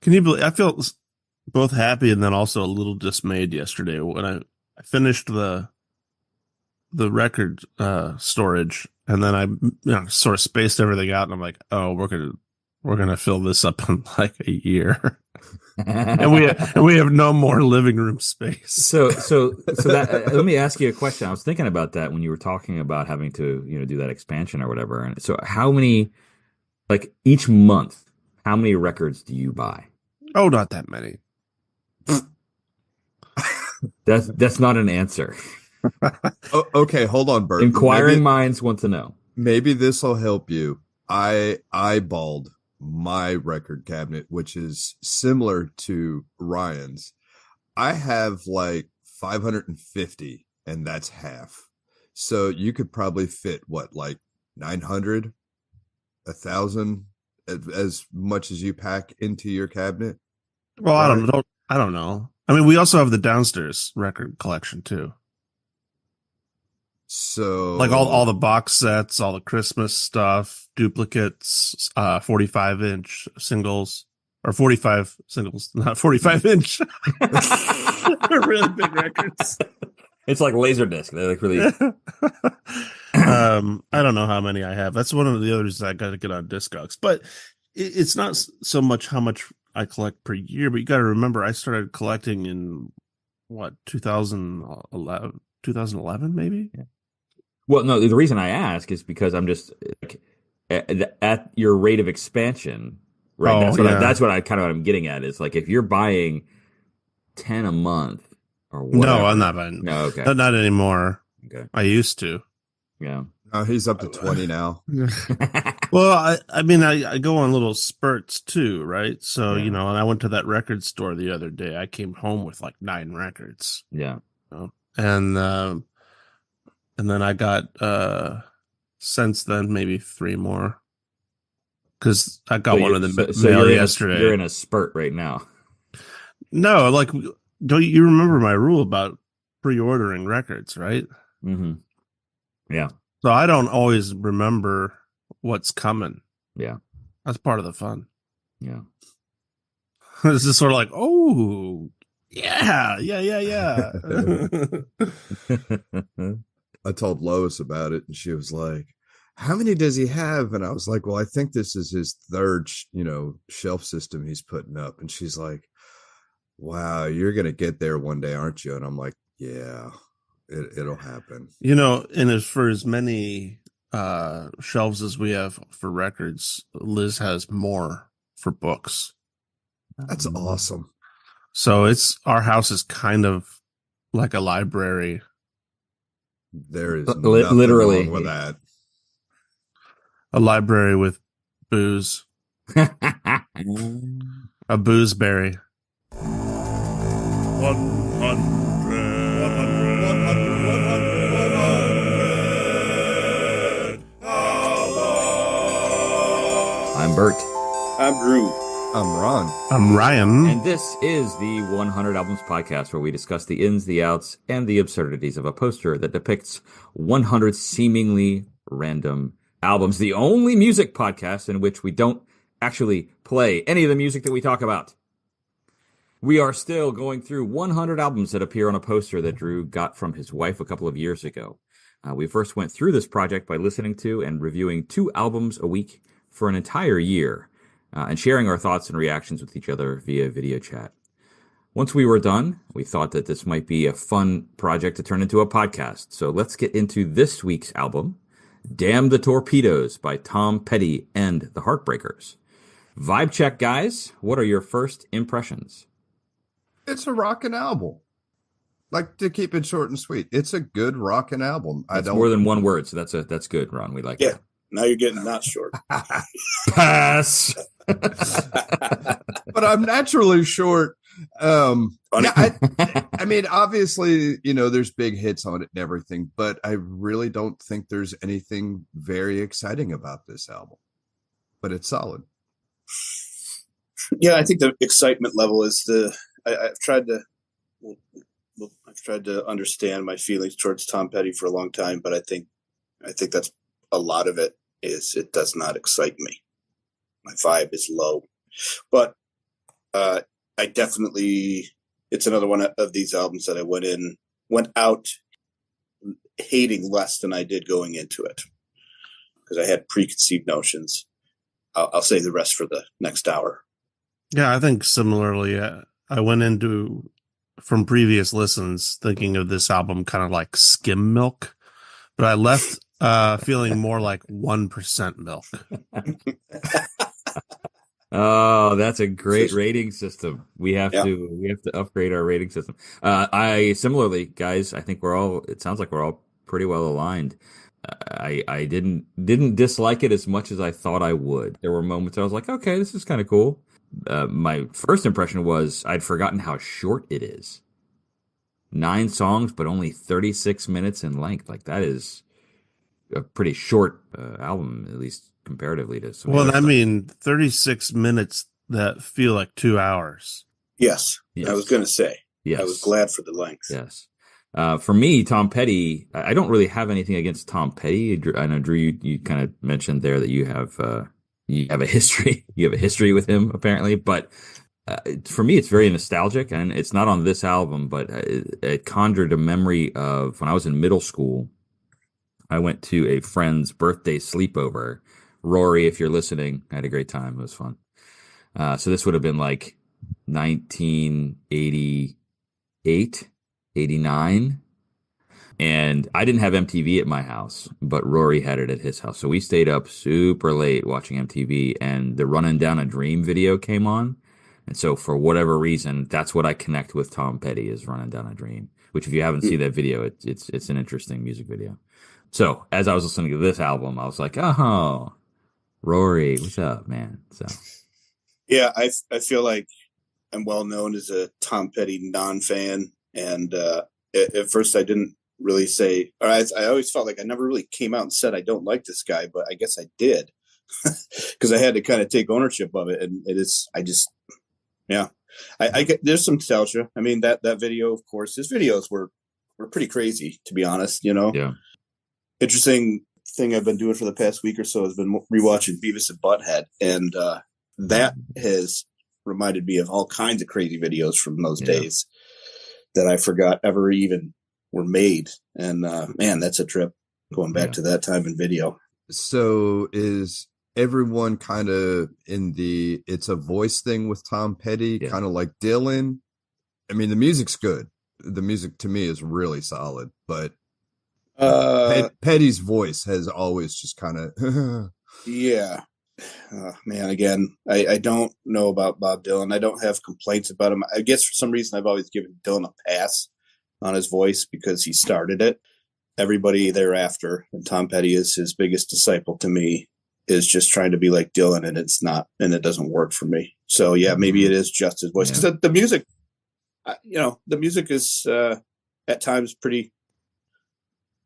Can you believe? I felt both happy and then also a little dismayed yesterday when I finished the record storage, and then I sort of spaced everything out, and I'm like, oh, we're gonna fill this up in like a year, and we have no more living room space. So that let me ask you a question. I was thinking about that when you were talking about having to, do that expansion or whatever. And so how many, like each month, how many records do you buy? Oh, not that many. That's not an answer. Oh, okay, hold on, Bert. Inquiring minds want to know. Maybe this will help you. I eyeballed my record cabinet, which is similar to Ryan's. I have like 550, and that's half. So you could probably fit what, like 900, 1,000, as much as you pack into your cabinet. Well, Right? I don't know. I mean, we also have the downstairs record collection too. So Like all the box sets, all the Christmas stuff, duplicates, 45-inch singles, or 45 singles, not 45-inch. They're really big records. It's like Laserdisc. They're like really. I don't know how many I have. That's one of the others I got to get on Discogs. But it's not so much how much I collect per year, but you got to remember I started collecting in what, 2011 maybe? Yeah. Well, no, the reason I ask is because I'm just like, at your rate of expansion, right? Oh, That's what I kind of what I'm getting at is like if you're buying 10 a month or whatever. No, I'm not buying. No, okay. Not anymore. Okay. I used to. Yeah. oh, he's up to 20 now. Well, I mean, I go on little spurts too, right? So, Yeah. and I went to that record store the other day. I came home with like 9 records. Yeah. And then I got, since then, maybe 3 more. Because I got one of the mail yesterday. You're in a spurt right now. No, like, don't you remember my rule about pre-ordering records, right? Mm-hmm. Yeah. So I don't always remember what's coming. Yeah. That's part of the fun. Yeah. It's just sort of like, oh, yeah. I told Lois about it, and she was like, how many does he have? And I was like, well, I think this is his third, shelf system he's putting up. And she's like, wow, you're going to get there one day, aren't you? And I'm like, yeah, it'll happen. And for as many shelves as we have for records, Liz has more for books. That's awesome. So our house is kind of like a library. There is literally wrong with that. A library with booze. A boozeberry. 100. I'm Bert. I'm Drew. I'm Ron. I'm Ryan. And this is the 100 Albums podcast, where we discuss the ins, the outs, and the absurdities of a poster that depicts 100 seemingly random albums. The only music podcast in which we don't actually play any of the music that we talk about. We are still going through 100 albums that appear on a poster that Drew got from his wife a couple of years ago. We first went through this project by listening to and reviewing 2 albums a week for an entire year. And sharing our thoughts and reactions with each other via video chat. Once we were done, we thought that this might be a fun project to turn into a podcast. So let's get into this week's album, Damn the Torpedoes by Tom Petty and the Heartbreakers. Vibe check, guys. What are your first impressions? It's a rockin' album. Like, to keep it short and sweet, it's a good rockin' album. It's more than one word, so that's good, Ron. We like that. Now you're getting not short. Pass. But I'm naturally short. I mean, obviously, there's big hits on it and everything, but I really don't think there's anything very exciting about this album. But it's solid. Yeah, I think the excitement level is I've tried to understand my feelings towards Tom Petty for a long time, but I think that's a lot of it. It does not excite me. My vibe is low, but I definitely, it's another one of these albums that I went out hating less than I did going into it because I had preconceived notions. I'll save the rest for the next hour. Yeah, I think similarly. I went into from previous listens thinking of this album kind of like skim milk, but I left feeling more like 1% milk. Oh, that's a great rating system. We have to upgrade our rating system. I similarly, guys, I think it sounds like we're all pretty well aligned. I didn't dislike it as much as I thought I would. There were moments I was like, okay, this is kind of cool. My first impression was I'd forgotten how short it is. 9 songs, but only 36 minutes in length. Like that is a pretty short album, at least comparatively to some of the Well, other I stuff. mean, 36 minutes that feel like 2 hours. Yes. I was going to say. Yes. I was glad for the length. Yes. For me, Tom Petty, I don't really have anything against Tom Petty. I know, Drew, you kind of mentioned there that you have a history. You have a history with him, apparently. But for me, it's very nostalgic, and it's not on this album, but it conjured a memory of when I was in middle school. I went to a friend's birthday sleepover. Rory, if you're listening, I had a great time. It was fun. So this would have been like 1988, 89. And I didn't have MTV at my house, but Rory had it at his house. So we stayed up super late watching MTV, and the Running Down a Dream video came on. And so for whatever reason, that's what I connect with Tom Petty is Running Down a Dream, which if you haven't seen that video, it's an interesting music video. So as I was listening to this album, I was like, oh, Rory, what's up, man? So yeah, I feel like I'm well known as a Tom Petty non-fan, and at first I didn't really say, or I always felt like I never really came out and said I don't like this guy, but I guess I did because I had to kind of take ownership of it, and I get there's some nostalgia. I mean that video, of course, his videos were pretty crazy, to be honest. yeah. Interesting thing I've been doing for the past week or so has been rewatching Beavis and Butthead, and that has reminded me of all kinds of crazy videos from those days that I forgot ever even were made. And man, that's a trip going back to that time in video. So is everyone kind of in it's a voice thing with Tom Petty, kind of like Dylan? I mean, the music's good. The music to me is really solid, but Petty's voice has always just kind of yeah. Man, again, I don't know about Bob Dylan. I don't have complaints about him. I guess for some reason I've always given Dylan a pass on his voice because he started it. Everybody thereafter, and Tom Petty is his biggest disciple to me, is just trying to be like Dylan, and it's not, and it doesn't work for me. So yeah, maybe it is just his voice because the music, the music is at times pretty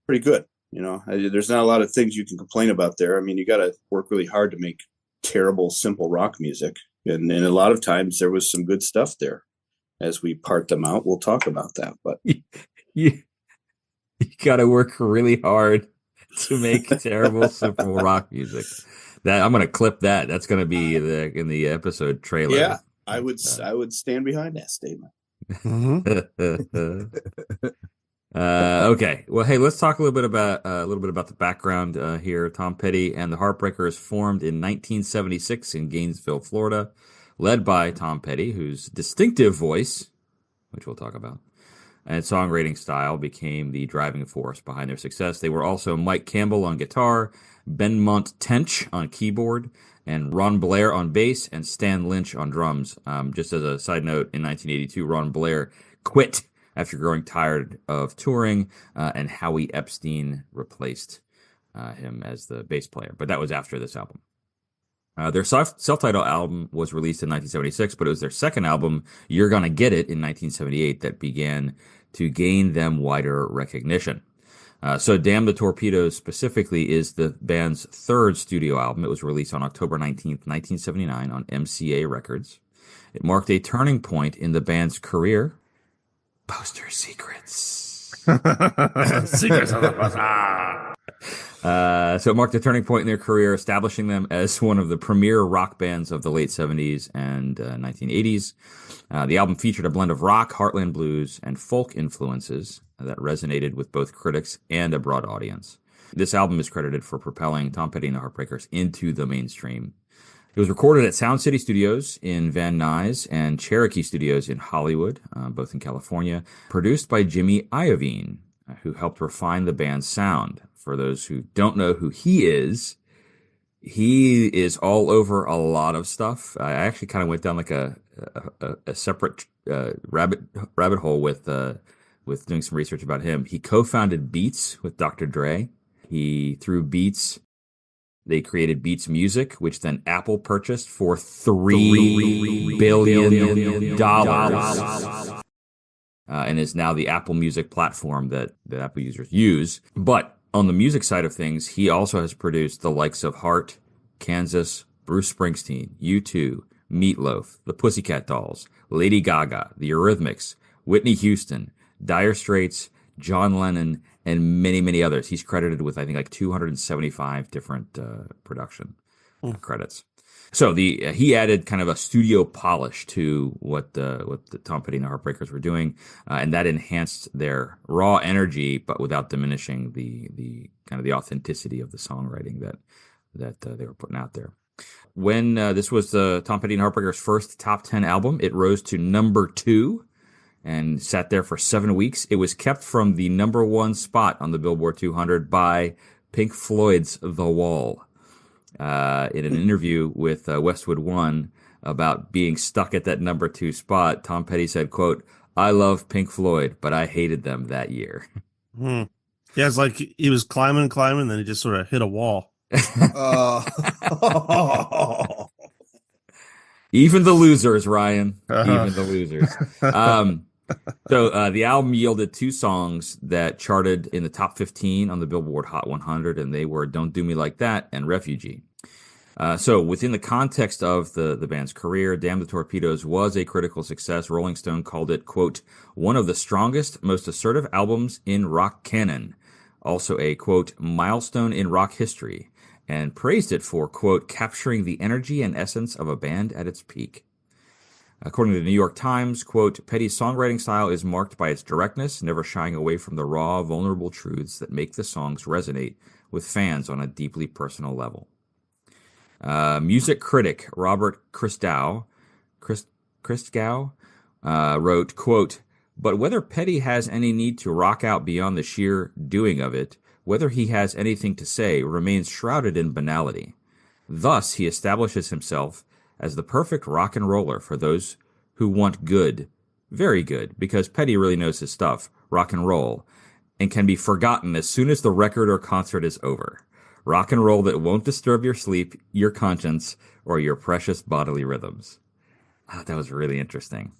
good. There's not a lot of things you can complain about there. I mean, you got to work really hard to make terrible, simple rock music. And a lot of times there was some good stuff there. As we part them out, we'll talk about that. But you got to work really hard to make terrible, simple rock music. That I'm going to clip that. That's going to be in the episode trailer. Yeah, I would stand behind that statement. Okay. Well, hey, let's talk a little bit about the background here. Tom Petty and the Heartbreakers formed in 1976 in Gainesville, Florida, led by Tom Petty, whose distinctive voice, which we'll talk about, and songwriting style became the driving force behind their success. They were also Mike Campbell on guitar, Benmont Tench on keyboard, and Ron Blair on bass, and Stan Lynch on drums. Just as a side note, in 1982, Ron Blair quit after growing tired of touring, and Howie Epstein replaced him as the bass player. But that was after this album. Their self-titled album was released in 1976, but it was their second album, You're Gonna Get It, in 1978, that began to gain them wider recognition. So Damn the Torpedoes specifically is the band's third studio album. It was released on October 19th, 1979 on MCA Records. It marked a turning point in the band's career. Poster Secrets. Secrets of the Bazaar. So it marked a turning point in their career, establishing them as one of the premier rock bands of the late 70s and 1980s. The album featured a blend of rock, heartland blues, and folk influences that resonated with both critics and a broad audience. This album is credited for propelling Tom Petty and the Heartbreakers into the mainstream. It was recorded at Sound City Studios in Van Nuys and Cherokee Studios in Hollywood, both in California, produced by Jimmy Iovine, who helped refine the band's sound. For those who don't know who he is all over a lot of stuff. I actually kind of went down like a separate rabbit hole with doing some research about him. He co-founded Beats with Dr. Dre. Through Beats, they created Beats Music, which then Apple purchased for $3 billion. And is now the Apple Music platform that Apple users use. But on the music side of things, he also has produced the likes of Heart, Kansas, Bruce Springsteen, U2, Meatloaf, the Pussycat Dolls, Lady Gaga, the Eurythmics, Whitney Houston, Dire Straits, John Lennon, and many, many others. He's credited with, I think, like 275 different production credits. So he added kind of a studio polish to what the Tom Petty and the Heartbreakers were doing, and that enhanced their raw energy, but without diminishing the kind of the authenticity of the songwriting that they were putting out there. When this was the Tom Petty and Heartbreakers' first top 10 album, it rose to number 2 and sat there for 7 weeks. It was kept from the number 1 spot on the Billboard 200 by Pink Floyd's The Wall. In an interview with Westwood One about being stuck at that number 2 spot, Tom Petty said, quote, "I love Pink Floyd, but I hated them that year." Yeah, it's like he was climbing, then he just sort of hit a wall. Even the losers, Ryan. Even the losers. So the album yielded 2 songs that charted in the top 15 on the Billboard Hot 100, and they were Don't Do Me Like That and Refugee. So within the context of the band's career, Damn the Torpedoes was a critical success. Rolling Stone called it, quote, one of the strongest, most assertive albums in rock canon. Also a, quote, milestone in rock history, and praised it for, quote, capturing the energy and essence of a band at its peak. According to the New York Times, quote, Petty's songwriting style is marked by its directness, never shying away from the raw, vulnerable truths that make the songs resonate with fans on a deeply personal level. Music critic Robert Christgau wrote, quote, but whether Petty has any need to rock out beyond the sheer doing of it, whether he has anything to say, remains shrouded in banality. Thus, he establishes himself as the perfect rock and roller for those who want good, very good, because Petty really knows his stuff, rock and roll, and can be forgotten as soon as the record or concert is over. Rock and roll that won't disturb your sleep, your conscience, or your precious bodily rhythms. That was really interesting.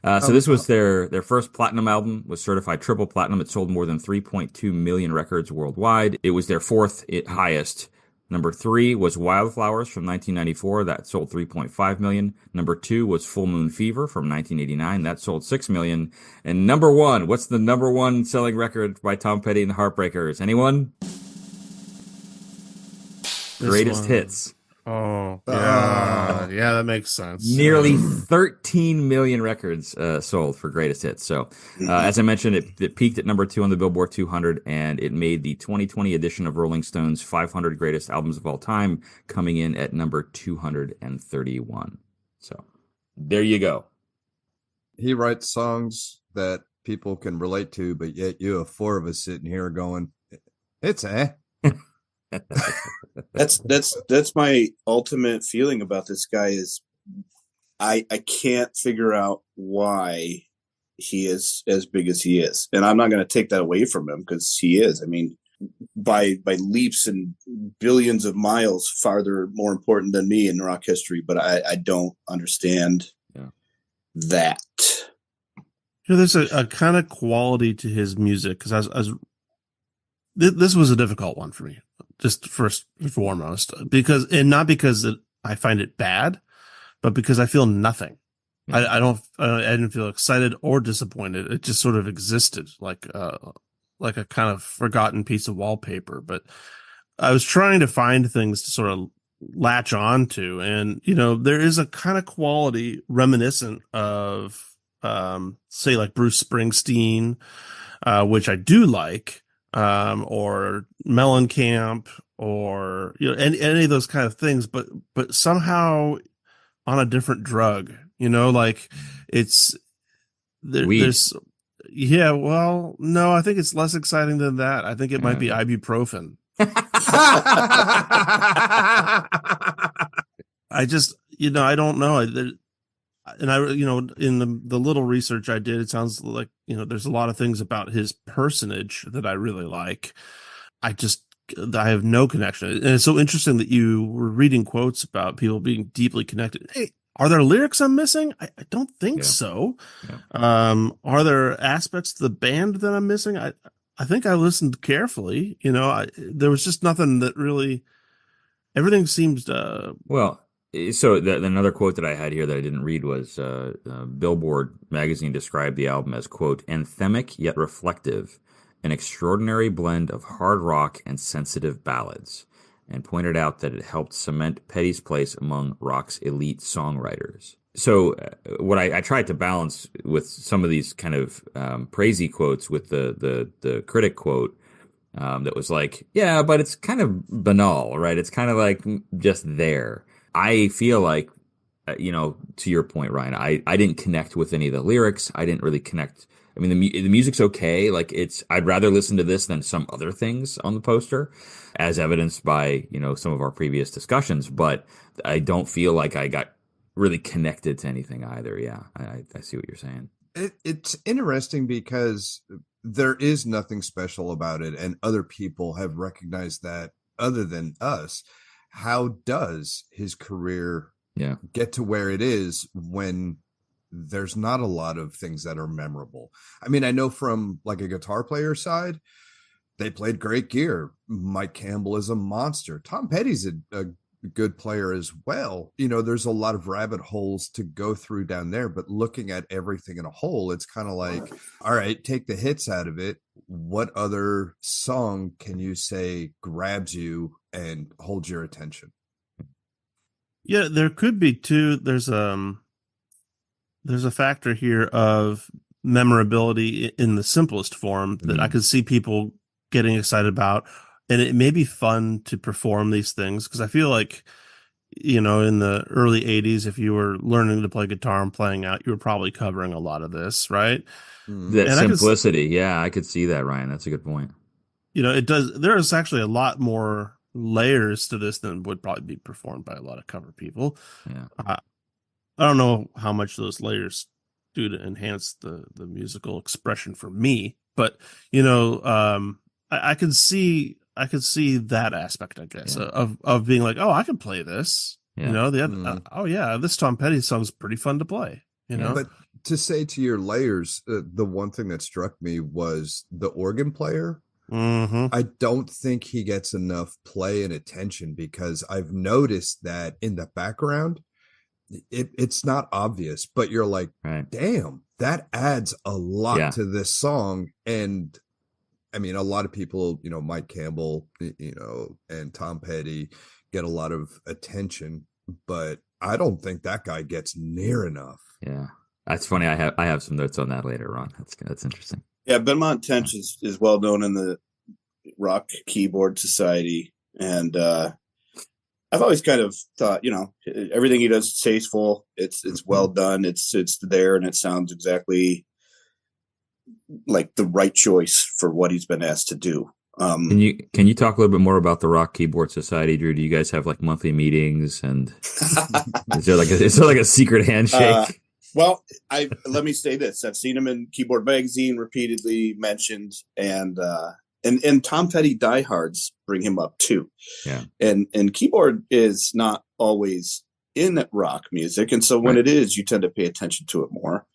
So this was their first platinum album, was certified triple platinum. It sold more than 3.2 million records worldwide. It was their 4th highest. Number 3 was Wildflowers from 1994. That sold 3.5 million. Number 2 was Full Moon Fever from 1989. That sold 6 million. And number 1, what's the number 1 selling record by Tom Petty and the Heartbreakers? Anyone? Greatest Hits. Oh, yeah. Yeah, that makes sense. Nearly 13 million records sold for Greatest Hits. So, as I mentioned, it peaked at number 2 on the Billboard 200, and it made the 2020 edition of Rolling Stone's 500 Greatest Albums of All Time, coming in at number 231. So, there you go. He writes songs that people can relate to, but yet you have 4 of us sitting here going, it's That's my ultimate feeling about this guy is I can't figure out why he is as big as he is. And I'm not going to take that away from him because he is. I mean, by leaps and billions of miles farther more important than me in rock history, but I don't understand that. You know, there's a kind of quality to his music because this was a difficult one for me. Just first and foremost, because I find it bad, but because I feel nothing. I didn't feel excited or disappointed. It just sort of existed like like a kind of forgotten piece of wallpaper, but I was trying to find things to sort of latch on to. And, there is a kind of quality reminiscent of, say, like Bruce Springsteen, which I do like, or Mellencamp, or, any of those kind of things, but somehow on a different drug, like it's Weed. there's, yeah, well, no, I think it's less exciting than that. I think it might be ibuprofen. I just, I don't know. And in the little research I did, it sounds like, there's a lot of things about his personage that I really like. I have no connection. And it's so interesting that you were reading quotes about people being deeply connected. Hey, are there lyrics I'm missing? I don't think so. Yeah. Are there aspects to the band that I'm missing? I think I listened carefully. There was just nothing that really, everything seems Well, so another quote that I had here that I didn't read was Billboard magazine described the album as, quote, anthemic yet reflective, an extraordinary blend of hard rock and sensitive ballads, and pointed out that it helped cement Petty's place among rock's elite songwriters. So what I tried to balance with some of these kind of praisey quotes with the critic quote that was like, yeah, but it's kind of banal, right? It's kind of like just there. I feel like, to your point, Ryan, I didn't connect with any of the lyrics. I didn't really connect. I mean, the music's okay. Like I'd rather listen to this than some other things on the poster, as evidenced by, some of our previous discussions. But I don't feel like I got really connected to anything either. Yeah, I see what you're saying. It's interesting because there is nothing special about it, and other people have recognized that other than us. How does his career get to where it is when there's not a lot of things that are memorable? I mean, I know from like a guitar player side, they played great gear. Mike Campbell is a monster. Tom Petty's a good player as well. There's a lot of rabbit holes to go through down there, but looking at everything in a whole, it's kind of like, all right, take the hits out of it. What other song can you say grabs you and holds your attention? Yeah, there could be too. There's a factor here of memorability in the simplest form that I could see people getting excited about. And it may be fun to perform these things because I feel like, in the early 80s, if you were learning to play guitar and playing out, you were probably covering a lot of this, right? That And simplicity. I could see that, Ryan. That's a good point. It does. There is actually a lot more layers to this than would probably be performed by a lot of cover people. Yeah. I don't know how much those layers do to enhance the musical expression for me, but I could see that aspect, I guess, of being like, oh, I can play this. Oh yeah, this Tom Petty song's pretty fun to play. But to say to your layers, the one thing that struck me was the organ player. Mm-hmm. I don't think he gets enough play and attention because I've noticed that in the background, it's not obvious, but you're like, damn, that adds a lot to this song. And I mean, a lot of people, Mike Campbell, and Tom Petty get a lot of attention, but I don't think that guy gets near enough. Yeah. That's funny. I have some notes on that later on. That's interesting. Yeah, Benmont Tench is well known in the Rock Keyboard Society, and I've always kind of thought, everything he does is tasteful. It's well done. It's there, and it sounds exactly like the right choice for what he's been asked to do. Can you talk a little bit more about the Rock Keyboard Society, Drew? Do you guys have like monthly meetings, and is there like a secret handshake? Well, let me say this: I've seen him in Keyboard Magazine repeatedly mentioned, and Tom Petty diehards bring him up too. Yeah, and keyboard is not always in rock music, and so when it is, you tend to pay attention to it more.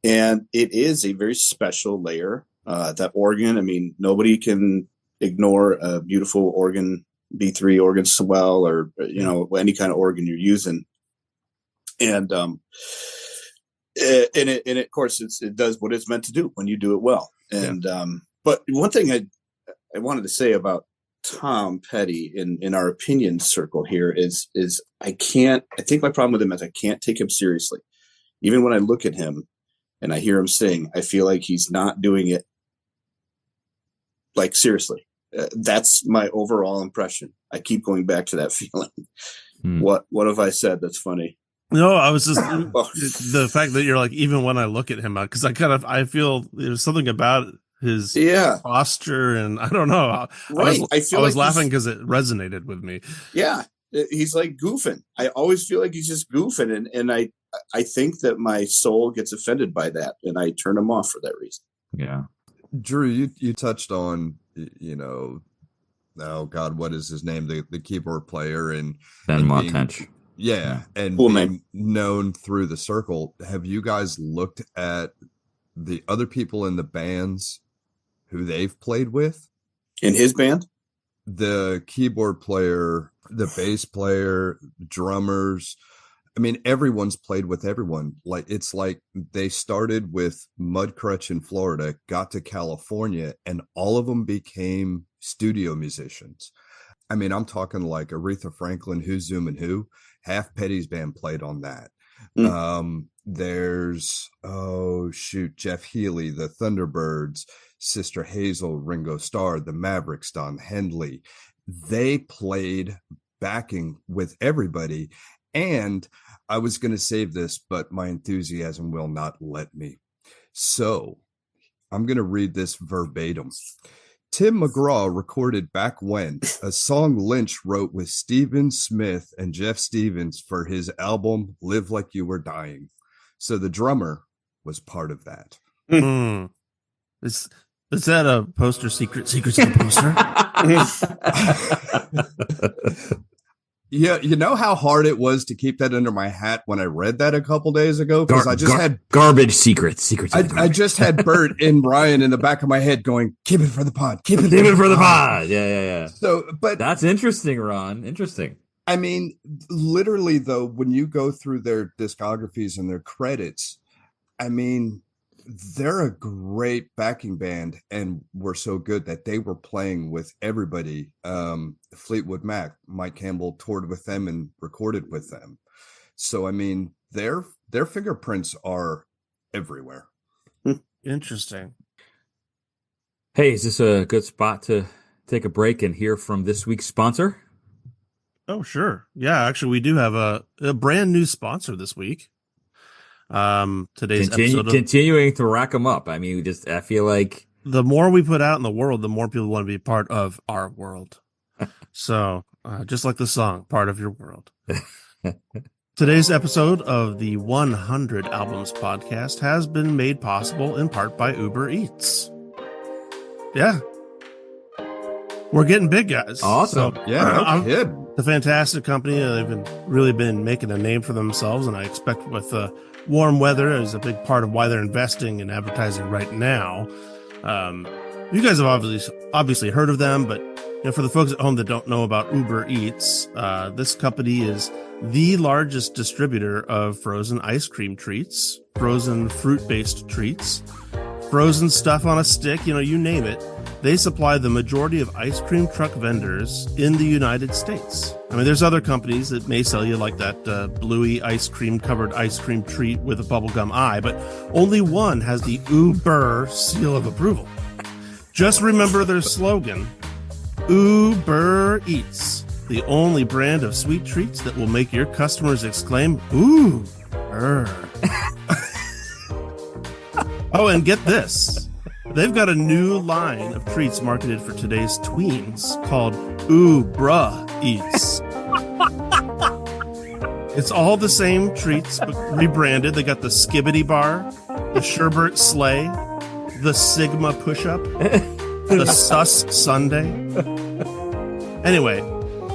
And it is a very special layer. That organ, I mean, nobody can ignore a beautiful organ, B3 organ swell, or any kind of organ you're using. And it of course it does what it's meant to do when you do it well. And But one thing I wanted to say about Tom Petty in our opinion circle here is I think my problem with him is I can't take him seriously. Even when I look at him and I hear him sing, I feel like he's not doing it like seriously. That's my overall impression. I keep going back to that feeling. What have I said that's funny? No, I was just the fact that you're like, even when I look at him, because I feel there's something about his posture, and I don't know. Right. I was laughing because it resonated with me. Yeah. He's like goofing. I always feel like he's just goofing. And I think that my soul gets offended by that, and I turn him off for that reason. Yeah. Drew, you touched on, oh God, what is his name? The keyboard player and Ben Montench. Yeah, and cool being known through the circle. Have you guys looked at the other people in the bands who they've played with? In his band? The keyboard player, the bass player, drummers. I mean, everyone's played with everyone. Like, it's like they started with Mudcrutch in Florida, got to California, and all of them became studio musicians. I mean, I'm talking like Aretha Franklin, Who's Zoomin' Who. Half Petty's band played on that. There's, Jeff Healey, the Thunderbirds, Sister Hazel, Ringo Starr, the Mavericks, Don Henley. They played backing with everybody. And I was going to save this, but my enthusiasm will not let me. So I'm going to read this verbatim. Tim McGraw recorded back when a song Lynch wrote with Stephen Smith and Jeff Stevens for his album Live Like You Were Dying. So the drummer was part of that. Is that a poster secrets of the poster? Yeah, you know how hard it was to keep that under my hat when I read that a couple days ago? Because I just had garbage secrets. I just had Bert and Ryan in the back of my head going, keep it for the pod. Keep it for the pod. Yeah. So, but that's interesting, Ron. Interesting. I mean, literally, though, when you go through their discographies and their credits, I mean, they're a great backing band and were so good that they were playing with everybody. Fleetwood Mac, Mike Campbell toured with them and recorded with them. So, I mean, their fingerprints are everywhere. Interesting. Hey, is this a good spot to take a break and hear from this week's sponsor? Oh, sure. Yeah, actually, we do have a brand new sponsor this week. Today's episode continuing to rack them up. I mean, I feel like the more we put out in the world, the more people want to be part of our world. So, just like the song, part of your world. Today's episode of the 100 Albums podcast has been made possible in part by Uber Eats. Yeah. We're getting big, guys. Awesome. So, yeah, no kidding. It's a fantastic company. They've really been making a name for themselves, and I expect with warm weather is a big part of why they're investing in advertising right now. You guys have obviously heard of them, but for the folks at home that don't know about Uber Eats, this company is the largest distributor of frozen ice cream treats, frozen fruit-based treats, frozen stuff on a stick, you name it. They supply the majority of ice cream truck vendors in the United States. I mean, there's other companies that may sell you like that bluey ice cream covered ice cream treat with a bubblegum eye, but only one has the Uber seal of approval. Just remember their slogan, Uber Eats, the only brand of sweet treats that will make your customers exclaim, ooh, Oh, and get this. They've got a new line of treats marketed for today's tweens called Ooh Bruh Eats. It's all the same treats, but rebranded. They got the Skibbity Bar, the Sherbert Sleigh, the Sigma Push-Up, the Sus Sunday. Anyway,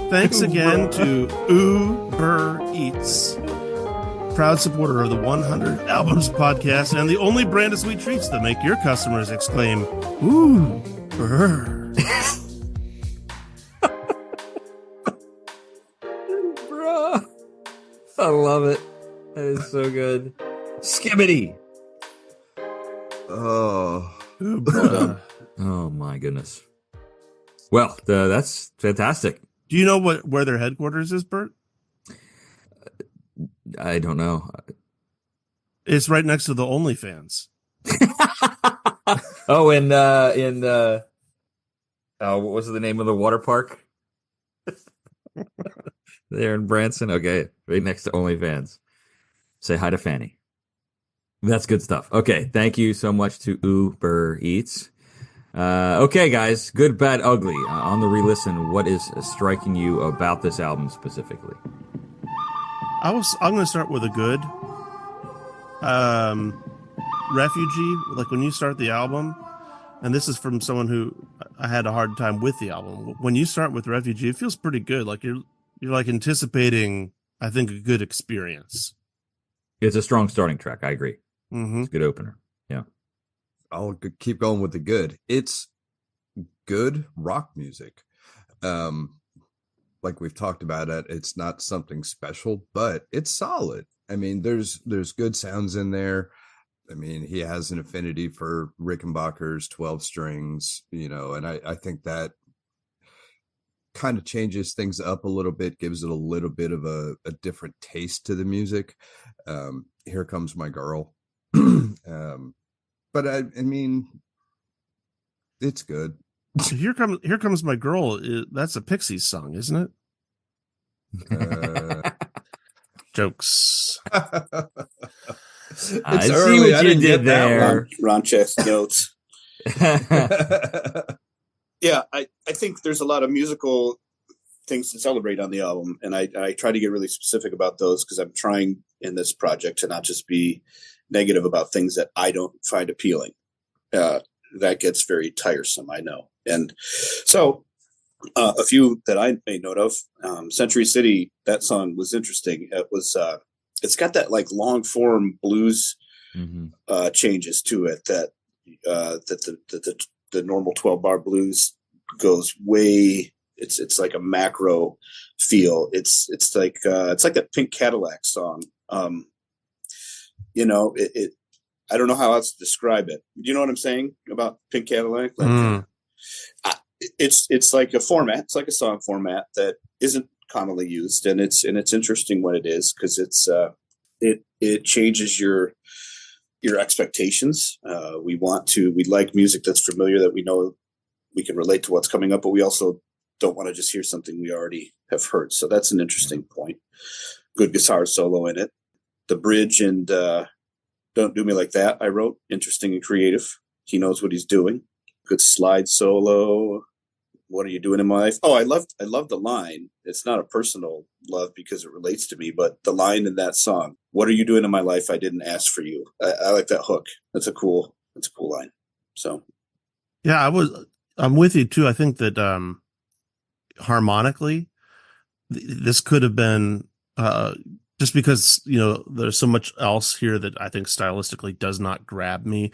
thanks again to Uber Eats, proud supporter of the 100 Albums podcast and the only brand of sweet treats that make your customers exclaim, ooh, brr. Bruh. I love it. That is so good. Skibbity. Oh, Well done. Oh my goodness. Well, that's fantastic. Do you know where their headquarters is, Bert? I don't know. It's right next to the OnlyFans. Oh, what was the name of the water park? There in Branson. Okay, right next to OnlyFans. Say hi to Fanny. That's good stuff. Okay, thank you so much to Uber Eats. Okay, guys, good, bad, ugly. On the re-listen, what is striking you about this album specifically? I'm going to start with a good. Refugee, like when you start the album, and this is from someone who I had a hard time with the album. When you start with Refugee, it feels pretty good. Like you're like anticipating, I think, a good experience. It's a strong starting track. I agree. Mm-hmm. It's a good opener. Yeah. I'll keep going with the good. It's good rock music. Like we've talked about it, it's not something special, but it's solid. I mean, there's good sounds in there. I mean, he has an affinity for Rickenbacker's 12 strings, and I think that kind of changes things up a little bit, gives it a little bit of a different taste to the music. Here Comes My Girl. But I mean, it's good. Here comes my girl. That's a Pixies song, isn't it? Jokes. I see what you did there. Ron checks notes. Yeah, I think there's a lot of musical things to celebrate on the album, and I try to get really specific about those because I'm trying in this project to not just be negative about things that I don't find appealing. That gets very tiresome, I know. And so a few that I made note of, Century City, that song was interesting. It was it's got that like long form blues changes to it that the normal 12-bar blues goes way. It's like a macro feel. It's like that Pink Cadillac song. It I don't know how else to describe it. You know what I'm saying about Pink Cadillac? Like, it's like a format. It's like a song format that isn't commonly used, and it's interesting when it is because it changes your expectations. We like music that's familiar, that we know we can relate to what's coming up, but we also don't want to just hear something we already have heard. So that's an interesting point. Good guitar solo in it. The bridge and Don't Do Me Like That, I wrote. Interesting and creative. He knows what he's doing. Good slide solo. What are you doing in my life? Oh, I love the line. It's not a personal love because it relates to me, but the line in that song, what are you doing in my life? I didn't ask for you. I like that hook. That's a cool line. So yeah, I'm with you too. I think that harmonically, this could have been just because, there's so much else here that I think stylistically does not grab me.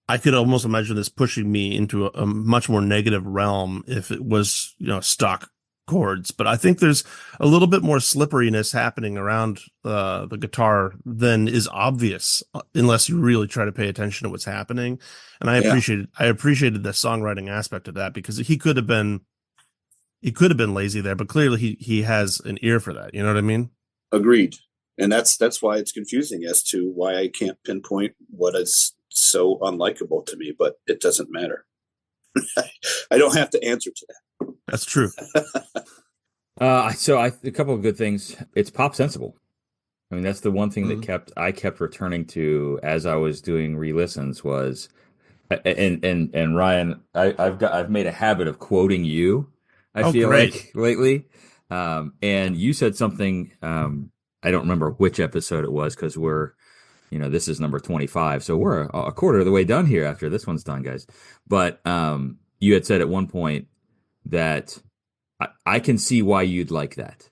I could almost imagine this pushing me into a much more negative realm if it was, stock chords. But I think there's a little bit more slipperiness happening around the guitar than is obvious unless you really try to pay attention to what's happening. And I appreciated the songwriting aspect of that because he could have been lazy there, but clearly he has an ear for that. You know what I mean? Agreed. And that's why it's confusing as to why I can't pinpoint what is so unlikable to me, but it doesn't matter. I don't have to answer to that. That's true. A couple of good things. It's pop sensible. I mean, that's the one thing that I kept returning to as I was doing re-listens was, and Ryan, I've made a habit of quoting you. I feel like lately, and you said something. I don't remember which episode it was because we're, this is number 25, so we're a quarter of the way done here after this one's done, guys. But you had said at one point that I can see why you'd like that,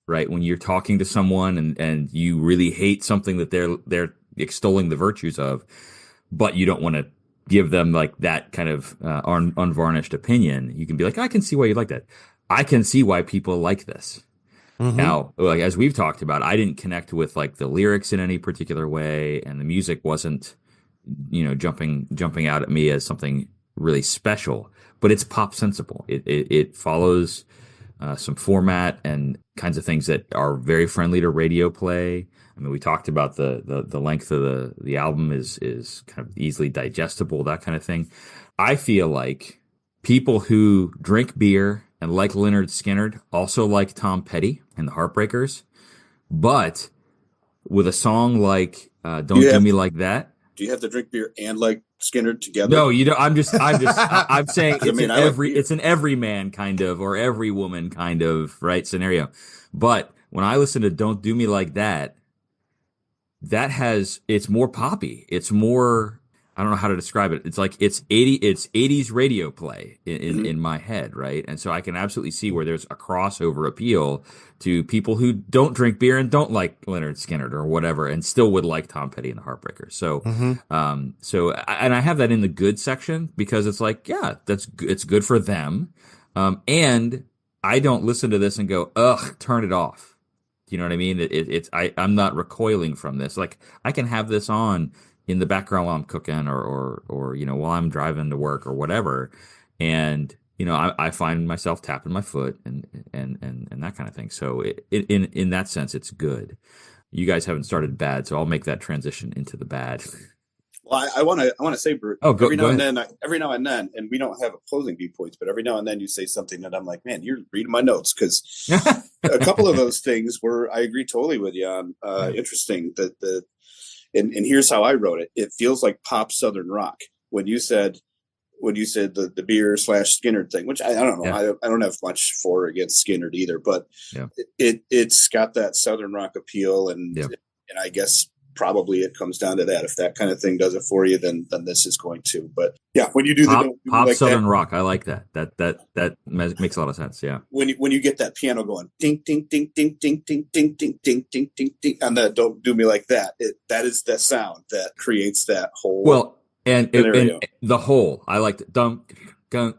right? When you're talking to someone and you really hate something that they're extolling the virtues of, but you don't want to give them like that kind of unvarnished opinion. You can be like, I can see why you like that. I can see why people like this. Mm-hmm. Now, like as we've talked about, I didn't connect with like the lyrics in any particular way, and the music wasn't jumping out at me as something really special, but it's pop sensible. It follows some format and kinds of things that are very friendly to radio play. I mean, we talked about the length of the album is kind of easily digestible, that kind of thing. I feel like people who drink beer and like Lynyrd Skynyrd also like Tom Petty and the Heartbreakers, but with a song like "Don't Do Me Like That." Do you have to drink beer and like Skinner together? No, you don't. I'm saying it's it's an everyman kind of, or every woman kind of, right, scenario. But when I listen to "Don't Do Me Like That," it's more poppy. It's more, I don't know how to describe it. It's like it's 80s radio play in my head, right? And so I can absolutely see where there's a crossover appeal to people who don't drink beer and don't like Lynyrd Skynyrd or whatever, and still would like Tom Petty and the Heartbreakers. So, and I have that in the good section because it's like, yeah, it's good for them, and I don't listen to this and go, ugh, turn it off. You know what I mean? I'm not recoiling from this. Like, I can have this on in the background while I'm cooking or while I'm driving to work or whatever, and I find myself tapping my foot and that kind of thing. So in that sense, it's good. You guys haven't started bad, so I'll make that transition into the bad. Well, I want to say, Bert, every now and then, and we don't have opposing viewpoints, but every now and then you say something that I'm like, man, you're reading my notes, because a couple of those things were, I agree totally with you on. Interesting that and here's how I wrote it. It feels like pop Southern rock. When you said the beer / Skynyrd thing, which I don't know, yeah. I don't have much for or against Skynyrd either, but yeah. It's got that Southern rock appeal, and I guess probably it comes down to that. If that kind of thing does it for you, then this is going to. But yeah, when you do pop like Southern rock, I like that. That makes a lot of sense. Yeah. When you get that piano going, ding ding ding ding ding ding ding ding ding ding ding ding, and that "Don't Do Me Like That," that is the sound that creates that whole. Well, and the whole, I like dun dun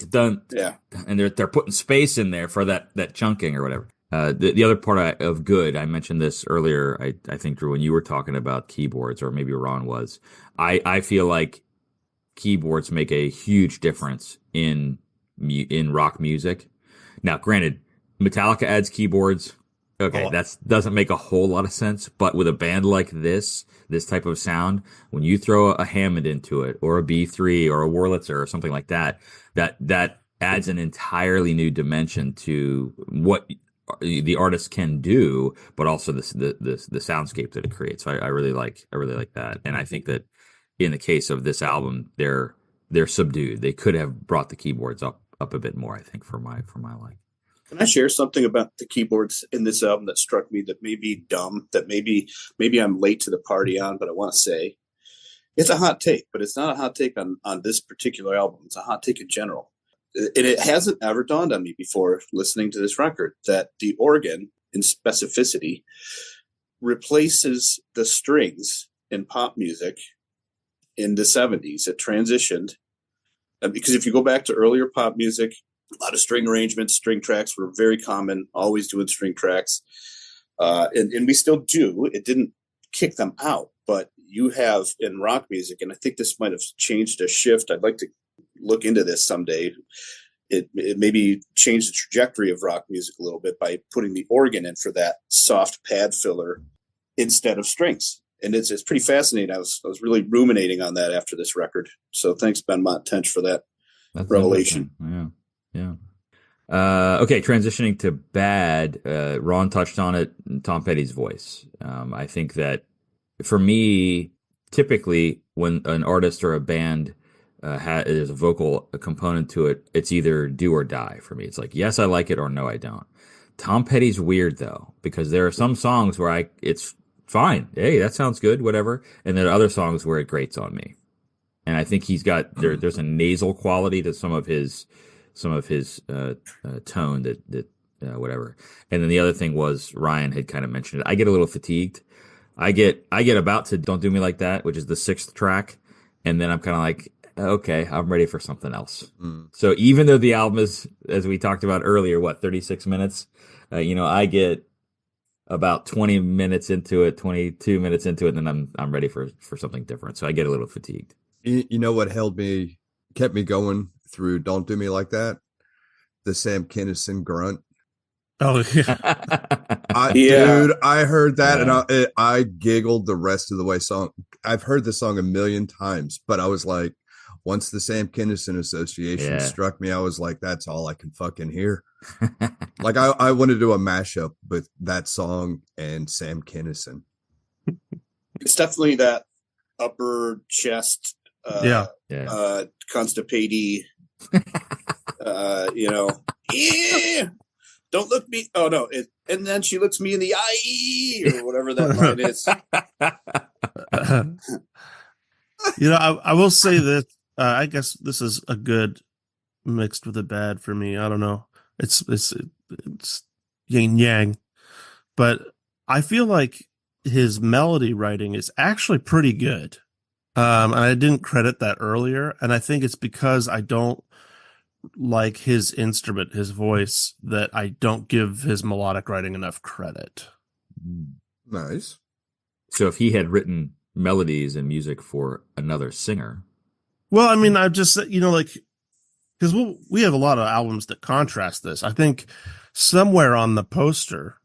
dun. Yeah. And they're putting space in there for that chunking or whatever. The other part of good, I mentioned this earlier, I think, Drew, when you were talking about keyboards, or maybe Ron was, I feel like keyboards make a huge difference in rock music. Now, granted, Metallica adds keyboards. Okay, that doesn't make a whole lot of sense, but with a band like this type of sound, when you throw a Hammond into it, or a B3 or a Wurlitzer or something like that adds an entirely new dimension to what the artist can do, but also the soundscape that it creates. So I really like that, and I think that in the case of this album, they're subdued. They could have brought the keyboards up a bit more, I think, for my like. Can I share something about the keyboards in this album that struck me, that may be dumb, that maybe I'm late to the party on, but I want to say it's a hot take, but it's not a hot take on this particular album. It's a hot take in general. And it hasn't ever dawned on me before listening to this record that the organ in specificity replaces the strings in pop music in the 70s. It transitioned. Because if you go back to earlier pop music, a lot of string arrangements, string tracks were very common, always doing string tracks. And we still do. It didn't kick them out, but you have in rock music, and I think this might have changed a shift. I'd like to look into this someday. It maybe changed the trajectory of rock music a little bit by putting the organ in for that soft pad filler instead of strings. And it's pretty fascinating. I was really ruminating on that after this record. So thanks, Ben Montench, for that revelation. Yeah. Okay, transitioning to bad. Ron touched on it. Tom Petty's voice. I think that for me, typically when an artist or a band there's a vocal component to it, it's either do or die for me. It's like, yes, I like it, or no, I don't. Tom Petty's weird though, because there are some songs where it's fine. Hey, that sounds good, whatever. And there are other songs where it grates on me. And I think he's got there's a nasal quality to some of his tone that whatever. And then the other thing was, Ryan had kind of mentioned it, I get a little fatigued. I get about to "Don't Do Me Like That," which is the 6th track, and then I'm kind of like, okay, I'm ready for something else. So even though the album is, as we talked about earlier, 36 minutes, I get about 20 minutes into it, 22 minutes into it, and then I'm ready for something different. So I get a little fatigued. You know what kept me going through Don't Do Me Like That? The Sam Kinison grunt. Oh yeah. Dude, I heard that Yeah. and I giggled the rest of the way. I've heard the song a million times, but I was like, once the Sam Kinison Association Yeah. struck me, I was like, that's all I can fucking hear. Like I want to do a mashup with that song and Sam Kinison. It's definitely that upper chest, Yeah. constipated, yeah, don't look me. Oh no. And then she looks me in the eye or whatever that line is. I will say that I guess this is a good mixed with a bad for me. I don't know. It's yin yang, but I feel like his melody writing is actually pretty good. And I didn't credit that earlier, and I think it's because I don't like his instrument, his voice, that I don't give his melodic writing enough credit. Nice. So if he had written melodies and music for another singer. Well, I mean, I just, because we have a lot of albums that contrast this. I think somewhere on the poster,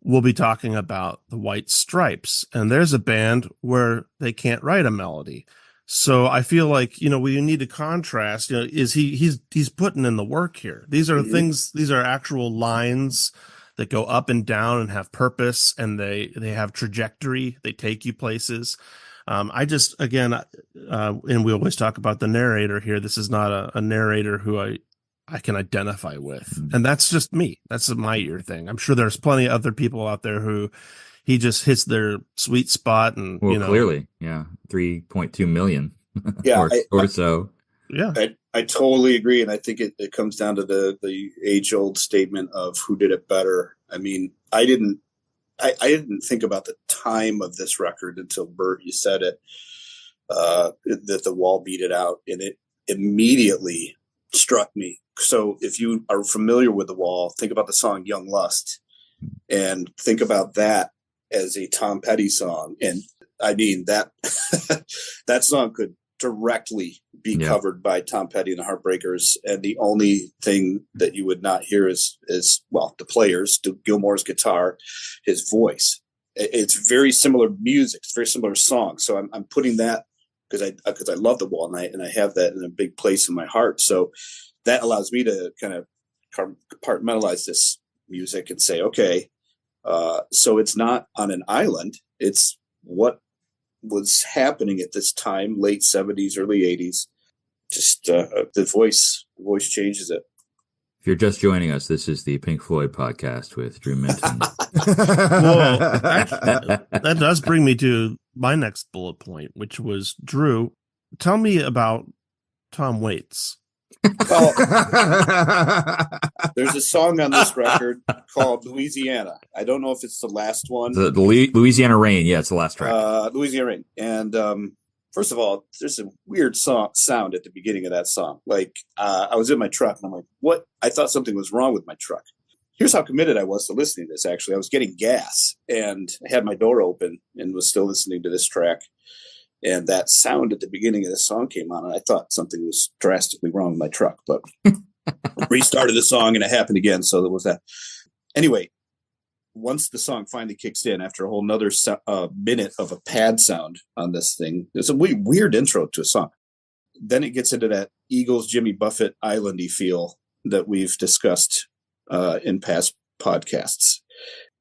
we'll be talking about the White Stripes, and there's a band where they can't write a melody. So I feel like, we need to contrast, is he's putting in the work here. These are things, these are actual lines that go up and down and have purpose, and they have trajectory. They take you places. I just, again, and we always talk about the narrator here. This is not a narrator who I can identify with. And that's just me. That's my ear thing. I'm sure there's plenty of other people out there who he just hits their sweet spot. And, clearly, yeah. 3.2 million Yeah, or so. Yeah. I totally agree. And I think it comes down to the age old statement of who did it better. I mean, I didn't think about the time of this record until Bert, you said it, that the Wall beat it out, and it immediately struck me. So if you are familiar with the Wall, think about the song Young Lust and think about that as a Tom Petty song. And I mean that that song could directly be covered by Tom Petty and the Heartbreakers, and the only thing that you would not hear is the players, Gilmore's guitar, his voice. It's very similar music, it's very similar song. So I'm putting that because I love the Wall, and I have that in a big place in my heart. So that allows me to kind of compartmentalize this music and say, okay, so it's not on an island. It's what was happening at this time, late 70s, early 80s. Just the voice changes it. If you're just joining us, this is the Pink Floyd podcast with Drew Minton. Well, that does bring me to my next bullet point, which was, Drew, tell me about Tom Waits. Well, there's a song on this record called Louisiana. I don't know if it's the last one. The Louisiana Rain. Yeah, it's the last track. Louisiana Rain. And first of all, there's a weird sound at the beginning of that song. Like I was in my truck and I'm like, what? I thought something was wrong with my truck. Here's how committed I was to listening to this. Actually, I was getting gas and I had my door open and was still listening to this track. And that sound at the beginning of the song came on, and I thought something was drastically wrong with my truck. But restarted the song, and it happened again. So there was that. Anyway, once the song finally kicks in, after a whole nother minute of a pad sound on this thing, it's a weird intro to a song. Then it gets into that Eagles, Jimmy Buffett islandy feel that we've discussed in past podcasts.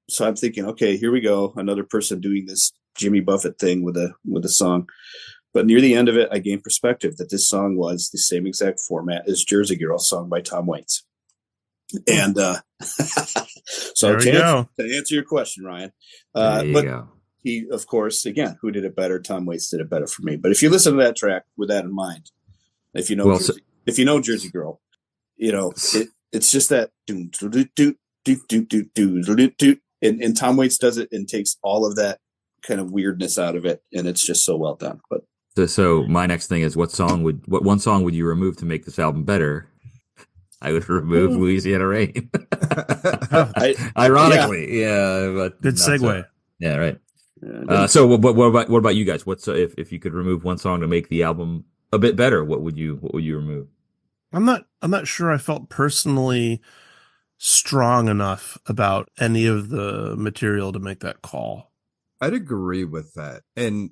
So I'm thinking, okay, here we go, another person doing this Jimmy Buffett thing with a song. But near the end of it, I gained perspective that this song was the same exact format as Jersey Girl, sung by Tom Waits. And so to answer your question, Ryan, but he, of course, again, who did it better? Tom Waits did it better for me. But if you listen to that track with that in mind, if you know Jersey Girl, it's just that and Tom Waits does it and takes all of that kind of weirdness out of it, and it's just so well done. But so my next thing is, what one song would you remove to make this album better? I would remove Louisiana Rain. I, Ironically, yeah, but Good not segue. so. Yeah, right. yeah. So what about you guys? What's if you could remove one song to make the album a bit better, what would you remove? I'm not sure I felt personally strong enough about any of the material to make that call. I'd agree with that. And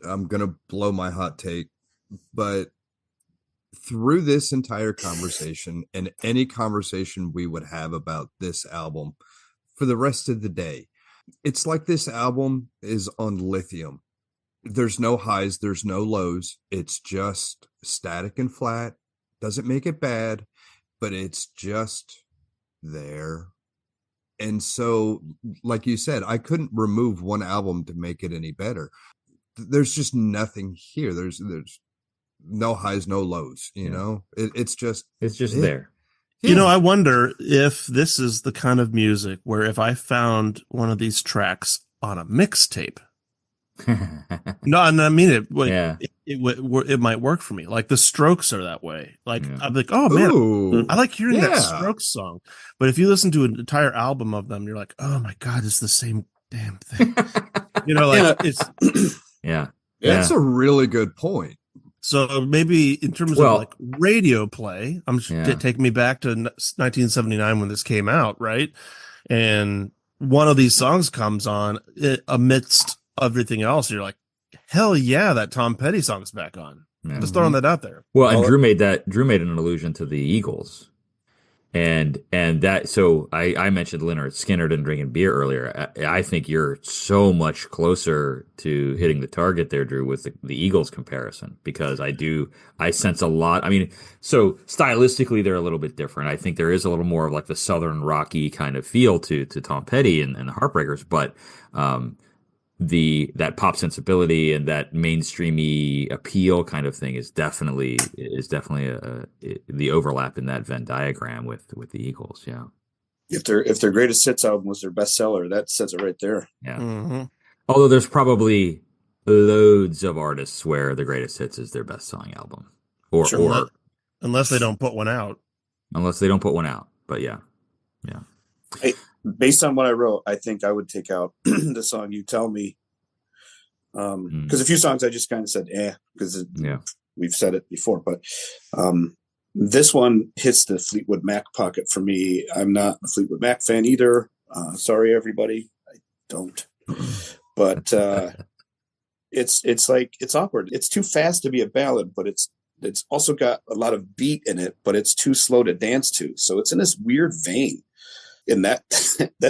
I'm gonna blow my hot take, but through this entire conversation and any conversation we would have about this album for the rest of the day, it's like this album is on lithium. There's no highs, there's no lows. It's just static and flat. Doesn't make it bad, but it's just there. And so, like you said, I couldn't remove one album to make it any better. There's just nothing here. There's no highs, no lows, you know? It's just there. Yeah. You know, I wonder if this is the kind of music where if I found one of these tracks on a mixtape, no, and I mean it. Like, it might work for me. Like the Strokes are that way. Like I'm like, oh man, Ooh, I like hearing that Strokes song. But if you listen to an entire album of them, you're like, oh my god, it's the same damn thing. You know, like it's That's a really good point. So maybe in terms of like radio play, I'm taking me back to 1979 when this came out, right? And one of these songs comes on amidst everything else. You're like, hell yeah, that Tom Petty song's back on. Just throwing that out there. Well, and Drew made an allusion to the Eagles. And that, so I mentioned Lynyrd Skynyrd and drinking beer earlier. I think you're so much closer to hitting the target there, Drew, with the Eagles comparison, because I sense a lot. I mean, so stylistically, they're a little bit different. I think there is a little more of like the Southern rocky kind of feel to Tom Petty and the Heartbreakers, but that pop sensibility and that mainstreamy appeal kind of thing is definitely the overlap in that Venn diagram with the Eagles. Yeah. If their greatest hits album was their bestseller, that says it right there. Yeah. Mm-hmm. Although there's probably loads of artists where the greatest hits is their best selling album, or unless they don't put one out. But yeah. Hey, based on what I wrote, I think I would take out the song "You Tell Me," because a few songs I just kind of said, because we've said it before. But this one hits the Fleetwood Mac pocket for me. I'm not a Fleetwood Mac fan either. Sorry, everybody, I don't. But it's like it's awkward. It's too fast to be a ballad, but it's also got a lot of beat in it, but it's too slow to dance to. So it's in this weird vein. And that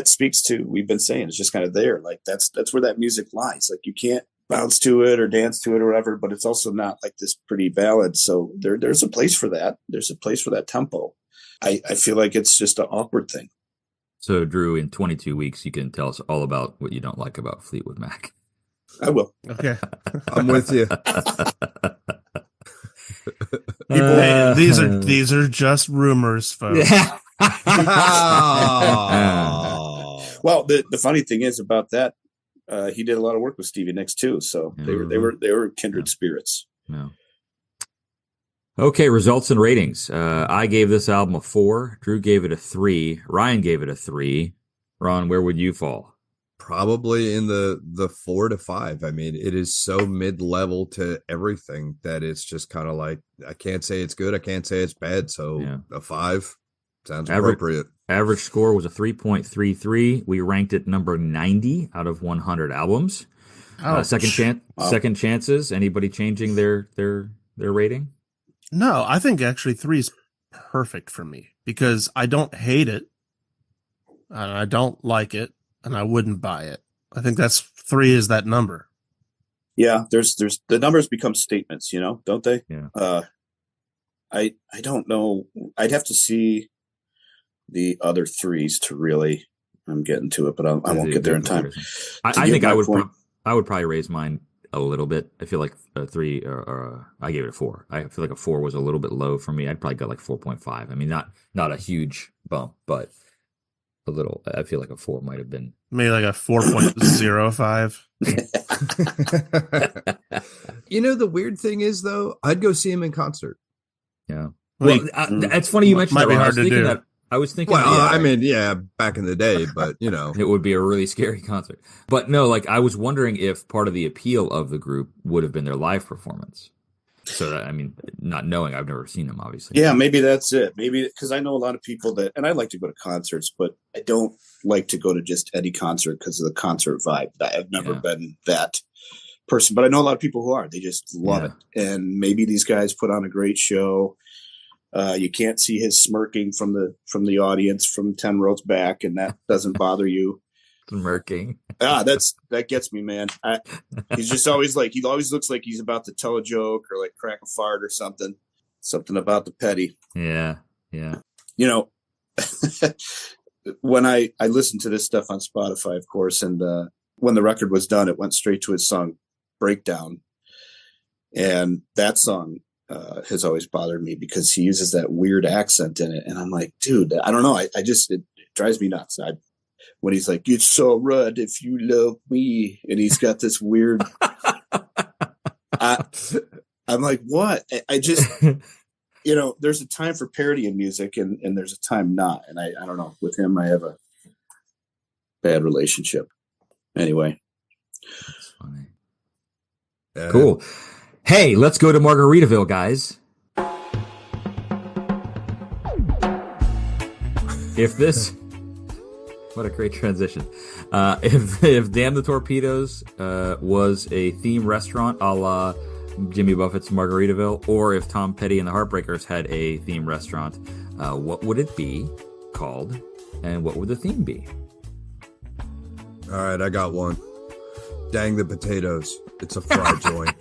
speaks to, we've been saying, it's just kind of there. Like that's where that music lies. Like you can't bounce to it or dance to it or whatever, but it's also not like this pretty ballad. So there's a place for that. There's a place for that tempo. I feel like it's just an awkward thing. So Drew, in 22 weeks, you can tell us all about what you don't like about Fleetwood Mac. I will. Okay. I'm with you. Hey, these are just rumors, folks. Yeah. Well, the funny thing is about that, he did a lot of work with Stevie Nicks too, so they were kindred spirits. Yeah. Okay, results and ratings. I gave this album a 4. Drew gave it a 3. Ryan gave it a 3. Ron, where would you fall? Probably in the 4 to 5. I mean, it is so mid-level to everything that it's just kind of like, I can't say it's good, I can't say it's bad, so a 5 sounds appropriate. Average score was a 3.33. We ranked it number 90 out of 100 albums. Second chances. Anybody changing their rating? No, I think actually 3 is perfect for me because I don't hate it and I don't like it and I wouldn't buy it. I think 3 is that number. Yeah, there's the numbers become statements, don't they? Yeah. I don't know. I'd have to see the other 3s to really. I'm getting to it, but I won't get there in time. I think I would probably raise mine a little bit. I feel like a 3 or I gave it a 4. I feel like a 4 was a little bit low for me. I'd probably go like 4.5. I mean, not a huge bump, but a little. I feel like a 4 might have been maybe like a 4.05. The weird thing is though, I'd go see him in concert. Yeah. Well, Like, it's funny you mentioned might that, be Ron. hard to do. I was thinking, Well, yeah, I mean, yeah, back in the day, but it would be a really scary concert. But no, like I was wondering if part of the appeal of the group would have been their live performance. So that, I mean, not knowing, I've never seen them, obviously. Yeah, maybe that's it. Maybe because I know a lot of people that, and I like to go to concerts, but I don't like to go to just any concert because of the concert vibe. I've never been that person, but I know a lot of people who are. They just love it, and maybe these guys put on a great show. You can't see his smirking from the audience from 10 rows back, and that doesn't bother you. Smirking. That gets me, man. He's just always like, he always looks like he's about to tell a joke or like crack a fart or something about the petty. Yeah. When I listened to this stuff on Spotify, of course, and when the record was done, it went straight to his song Breakdown. And that song has always bothered me because he uses that weird accent in it. And I'm like, dude, I don't know. I just, it drives me nuts. When he's like, it's so right if you love me. And he's got this weird, I'm like, what? I just, there's a time for parody in music and there's a time not. And I don't know, with him, I have a bad relationship. Anyway. That's funny. Cool. Hey, let's go to Margaritaville, guys. What a great transition. If Damn the Torpedoes was a theme restaurant a la Jimmy Buffett's Margaritaville, or if Tom Petty and the Heartbreakers had a theme restaurant, what would it be called, and what would the theme be? All right, I got one. Dang the Potatoes. It's a fry joint.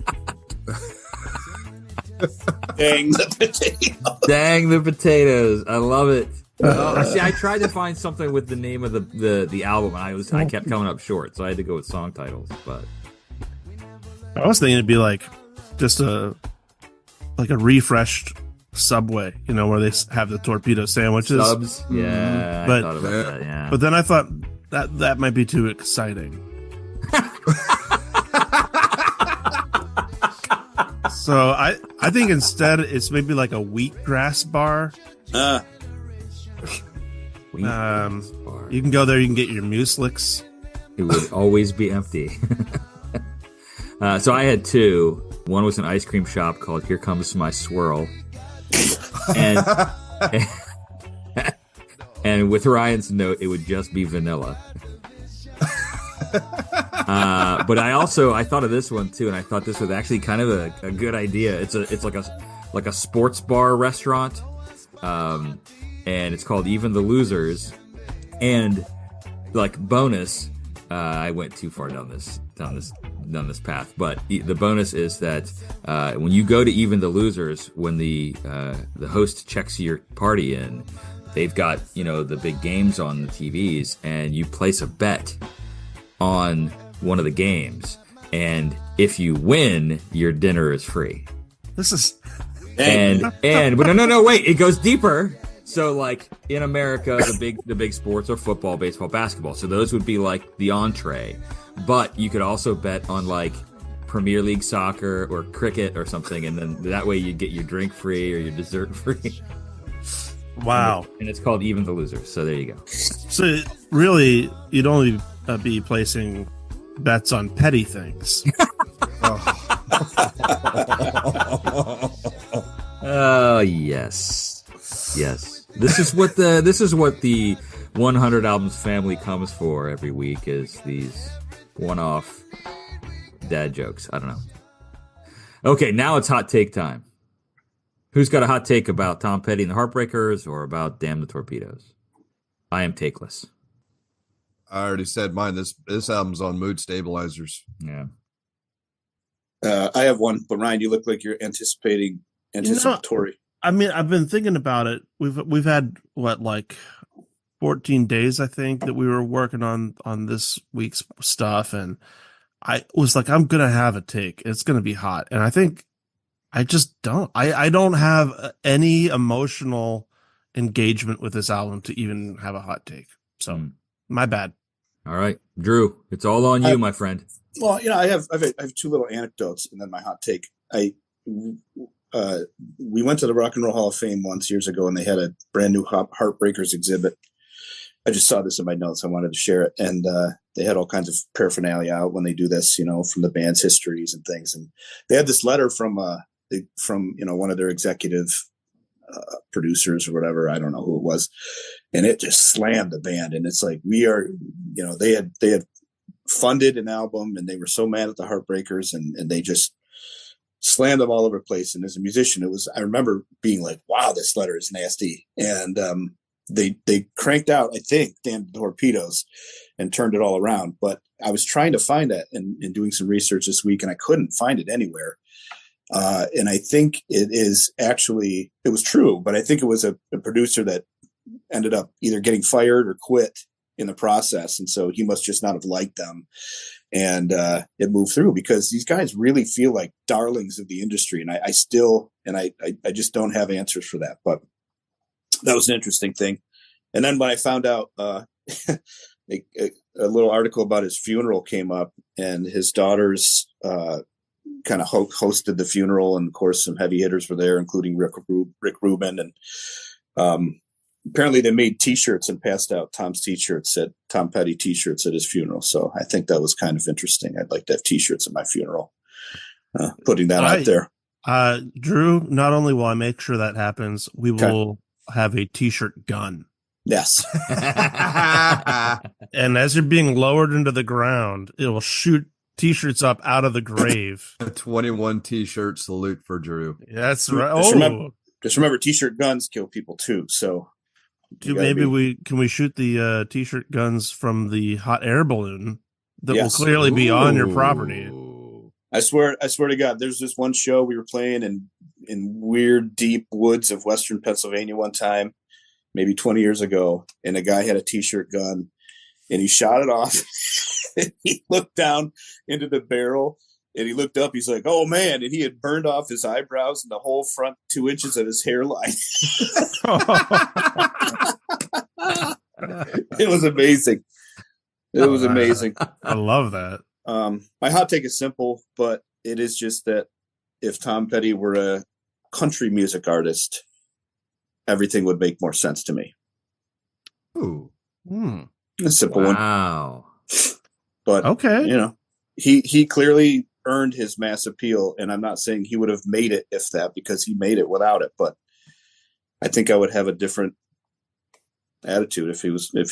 Dang the potatoes. Dang the Potatoes. I love it. See, I tried to find something with the name of the album, and I kept coming up short, so I had to go with song titles. But I was thinking it'd be like just a refreshed Subway, where they have the torpedo sandwiches. Subs, yeah. But, I thought about that, yeah. But then I thought that might be too exciting. So I think instead it's maybe like a wheatgrass bar. You can go there. You can get your mueslicks. It would always be empty. So I had two. One was an ice cream shop called Here Comes My Swirl, and with Ryan's note, it would just be vanilla. But I thought of this one too, and I thought this was actually kind of a good idea. It's like a sports bar restaurant, and it's called Even the Losers. And like bonus, I went too far down this path. But the bonus is that when you go to Even the Losers, when the host checks your party in, they've got the big games on the TVs, and you place a bet on one of the games, and if you win, your dinner is free. This is but no, wait, it goes deeper. So like in America, the big sports are football, baseball, basketball. So those would be like the entree. But you could also bet on like Premier League soccer or cricket or something, and then that way you get your drink free or your dessert free. Wow. And it's called Even the Losers. So there you go. So really, you'd only be placing bets on petty things. Oh yes. This is what the 100 Albums family comes for every week, is these one-off dad jokes. I don't know. Okay, now it's hot take time. Who's got a hot take about Tom Petty and the Heartbreakers, or about Damn the Torpedoes? I am takeless. I already said mine. This album's on mood stabilizers. Yeah. I have one, but Ryan, you look like you're anticipatory. I mean, I've been thinking about it. We've had like 14 days, I think, that we were working on this week's stuff, and I was like, I'm gonna have a take. It's gonna be hot, and I think I just don't. I don't have any emotional engagement with this album to even have a hot take. So my bad. All right, Drew, it's all on you, my friend. Well, I have two little anecdotes and then my hot take. I we went to the Rock and Roll Hall of Fame once years ago, and they had a brand new Heartbreakers exhibit. I just saw this in my notes. I wanted to share it. And they had all kinds of paraphernalia out when they do this, from the band's histories and things. And they had this letter from one of their executive producers or whatever. I don't know who it was. And it just slammed the band. And it's like, they had funded an album, and they were so mad at the Heartbreakers, and they just slammed them all over the place. And as a musician, I remember being like, wow, this letter is nasty. And they cranked out, I think, Damn Torpedoes and turned it all around. But I was trying to find that and doing some research this week, and I couldn't find it anywhere. And I think it was true, but I think it was a producer that ended up either getting fired or quit in the process. And so he must just not have liked them. And it moved through, because these guys really feel like darlings of the industry. And I just don't have answers for that. But that was an interesting thing. And then when I found out a little article about his funeral came up, and his daughters kind of hosted the funeral. And of course, some heavy hitters were there, including Rick Rubin. And apparently they made T-shirts and passed out Tom Petty T-shirts at his funeral. So I think that was kind of interesting. I'd like to have T-shirts at my funeral. Putting that out there. Drew, not only will I make sure that happens, we will have a T-shirt gun. Yes. And as you're being lowered into the ground, it will shoot T-shirts up out of the grave. A 21 T-shirt salute for Drew. That's right. Just remember, T-shirt guns kill people too. So maybe we shoot the T-shirt guns from the hot air balloon that will clearly be on your property. I swear to God, there's this one show we were playing in weird, deep woods of Western Pennsylvania one time, maybe 20 years ago, and a guy had a T-shirt gun, and he shot it off. He looked down into the barrel, and he looked up. He's like, "Oh man!" And he had burned off his eyebrows and the whole front 2 inches of his hairline. It was amazing. It was amazing. I love that. My hot take is simple, but it is just that if Tom Petty were a country music artist, everything would make more sense to me. Ooh. A simple one. Wow. But okay, he clearly earned his mass appeal, and I'm not saying he would have made it because he made it without it. But I think I would have a different attitude if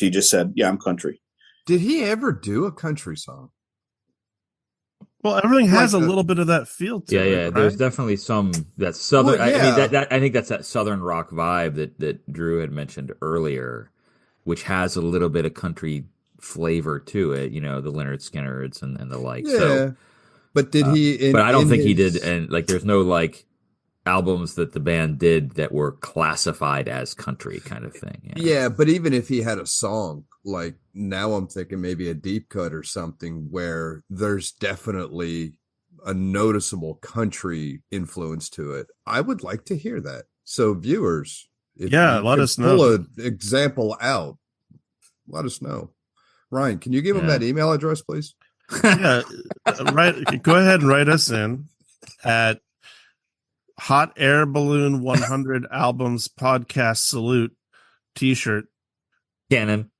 he just said, "Yeah, I'm country." Did he ever do a country song? Well, everything has a little bit of that feel to it. Yeah. Right? There's definitely some that southern. Well, yeah. I think that's that southern rock vibe that Drew had mentioned earlier, which has a little bit of country flavor to it. The Lynyrd Skynyrd's and the like. Yeah. So, but did he? But I don't think he did. And there's no albums that the band did that were classified as country kind of thing. Yeah, but even if he had a song, now I'm thinking maybe a deep cut or something where there's definitely a noticeable country influence to it. I would like to hear that. So viewers, let us know. Pull an example out. Let us know. Ryan, can you give him that email address, please? Yeah, right. Go ahead and write us in at Hot Air Balloon 100 Albums Podcast Salute T-shirt Canon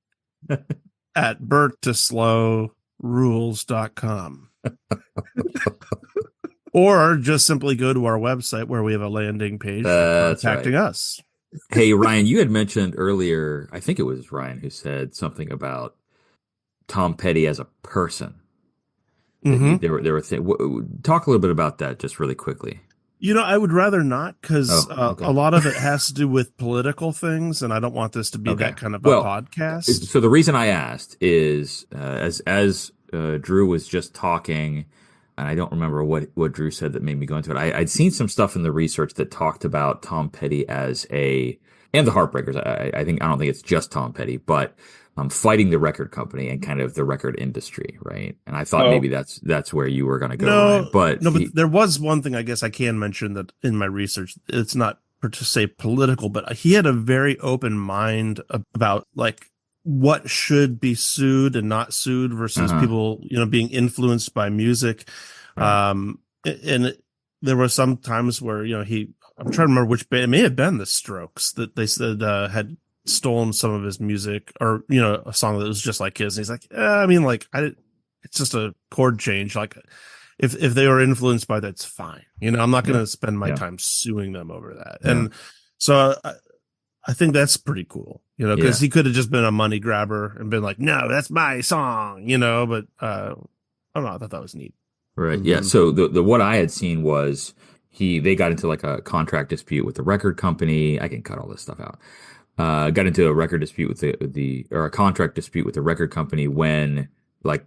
at BertToSlowRules.com. Or just simply go to our website where we have a landing page contacting us. Hey, Ryan, you had mentioned earlier, I think it was Ryan who said something about Tom Petty as a person. Mm-hmm. There were talk a little bit about that just really quickly. I would rather not, because okay. a lot of it has to do with political things, and I don't want this to be that kind of a podcast. So the reason I asked is, as Drew was just talking, and I don't remember what Drew said that made me go into it. I'd seen some stuff in the research that talked about Tom Petty and the Heartbreakers. I don't think it's just Tom Petty, but fighting the record company and kind of the record industry, right? And I thought maybe that's where you were going to go. No, Ryan. But there was one thing I guess I can mention that in my research, it's not per se political, but he had a very open mind about what should be sued and not sued versus people, being influenced by music. Right. And there were some times where, I'm trying to remember which band, it may have been the Strokes, that they said had stolen some of his music, or, a song that was just like his. And he's like, it's just a chord change. Like, if they were influenced by that, it's fine. I'm not going to spend my time suing them over that. Yeah. And so I think that's pretty cool, because he could have just been a money grabber and been like, no, that's my song, but I don't know. I thought that was neat. Right. Mm-hmm. Yeah. So the what I had seen was they got into like a contract dispute with the record company. I can cut all this stuff out. Got into a record dispute with or a contract dispute with the record company when like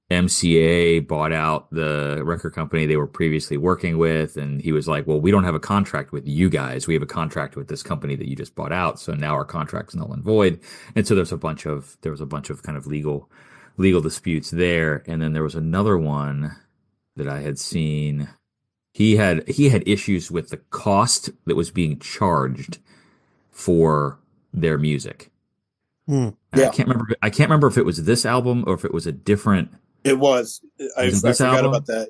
MCA bought out the record company they were previously working with, and he was like, well, we don't have a contract with you guys. We have a contract with this company that you just bought out. So now our contract's null and void. And so there was a bunch of kind of legal disputes there. And then there was another one that I had seen. He had issues with the cost that was being charged for their music. Yeah. I can't remember if it was this album or if it was a different. It was. I forgot album? about that.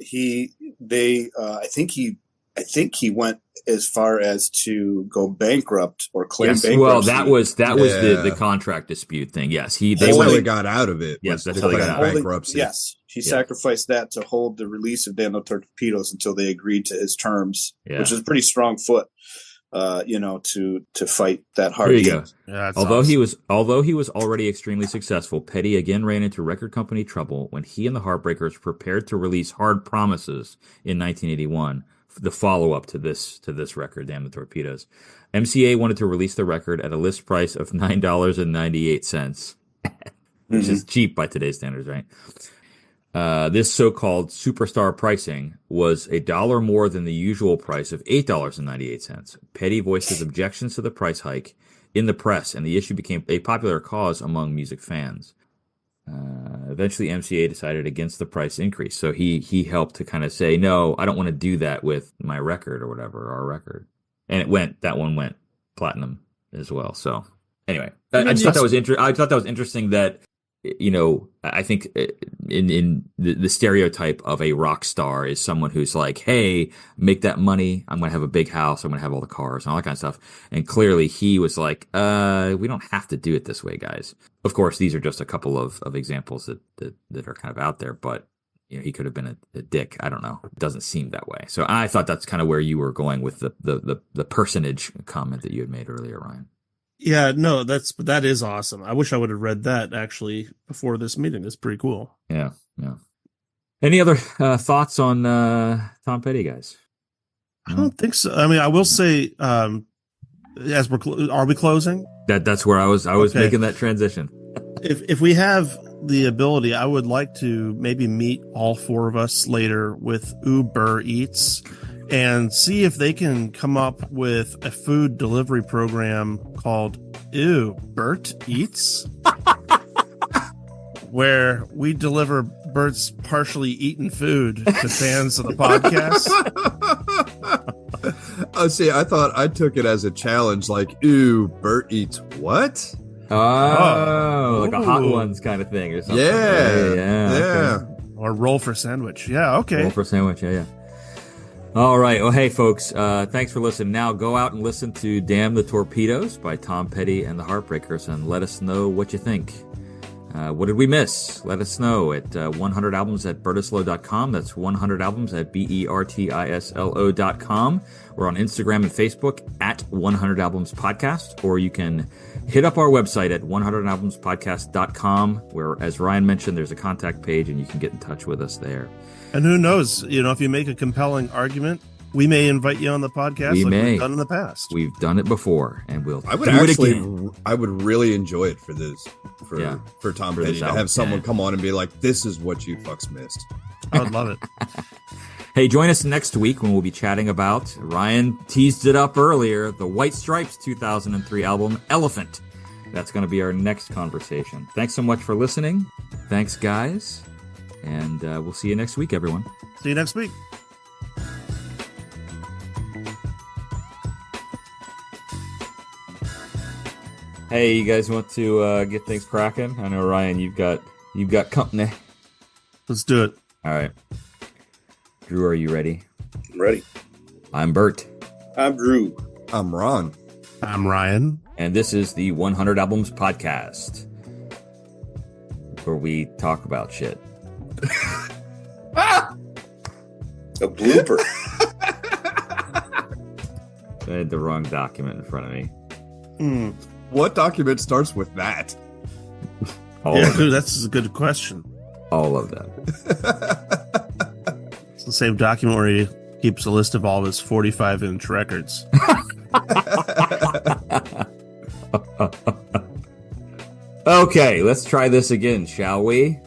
I think he went as far as to go bankrupt or claim bankruptcy. Well, that was the contract dispute thing. Yes, that's how they got out of it. Yes, that's how they got out of bankruptcy. Yes, he sacrificed that to hold the release of Damn the Torpedoes until they agreed to his terms, which is a pretty strong foot. To fight that hard. There you go. Yeah, although he was already extremely successful, Petty again ran into record company trouble when he and the Heartbreakers prepared to release Hard Promises in 1981, the follow-up to this record, Damn the Torpedoes. MCA wanted to release the record at a list price of $9.98, which is cheap by today's standards, right? This so-called superstar pricing was $1 more than the usual price of $8.98. Petty voiced his objections to the price hike in the press, and the issue became a popular cause among music fans. Eventually, MCA decided against the price increase, so he helped to kind of say, no, I don't want to do that with my record or whatever, our record. And that one went platinum as well. So anyway, I just thought that was I thought that was interesting that, I think in the stereotype of a rock star is someone who's like, hey, make that money. I'm going to have a big house. I'm going to have all the cars and all that kind of stuff. And clearly he was like, we don't have to do it this way, guys. Of course, these are just a couple of examples that are kind of out there, but he could have been a dick. I don't know. It doesn't seem that way. So I thought that's kind of where you were going with the personage comment that you had made earlier, Ryan. Yeah, no, that is awesome. I wish I would have read that actually before this meeting. It's pretty cool. Yeah. Any other thoughts on Tom Petty, guys? I don't think so. I mean, I will say, as are we closing? That's where I was making that transition. If we have the ability, I would like to maybe meet all four of us later with Uber Eats and see if they can come up with a food delivery program called Bert Eats, where we deliver Bert's partially eaten food to fans of the podcast. Oh, see, I thought I took it as a challenge, like, Bert eats what? Oh, like a Hot Ones kind of thing or something. Yeah. Okay. Or roll for sandwich. Yeah, okay. Roll for sandwich, yeah. All right. Well, hey, folks, thanks for listening. Now go out and listen to Damn the Torpedoes by Tom Petty and the Heartbreakers and let us know what you think. What did we miss? Let us know at 100albums at bertislo.com. That's 100albums at bertislo.com. We're on Instagram and Facebook at 100albums podcast, or you can hit up our website at 100albumspodcast.com, where, as Ryan mentioned, there's a contact page and you can get in touch with us there. And who knows, if you make a compelling argument, we may invite you on the podcast we've done in the past. We've done it before, and we'll do it again. I would really enjoy it for Tom Petty to have someone come on and be like, this is what you fucks missed. I would love it. Hey, join us next week when we'll be chatting about, Ryan teased it up earlier, the White Stripes 2003 album, Elephant. That's going to be our next conversation. Thanks so much for listening. Thanks, guys. And we'll see you next week, everyone. See you next week. Hey, you guys want to get things cracking? I know, Ryan, you've got company. Let's do it. All right. Drew, are you ready? I'm ready. I'm Bert. I'm Drew. I'm Ron. I'm Ryan. And this is the 100 Albums Podcast, where we talk about shit. A blooper. I had the wrong document in front of me. What document starts with that? All Yeah, of them. that's a good question. All of them. It's the same document where he keeps a list of all of his 45-inch records. Okay, let's try this again, shall we?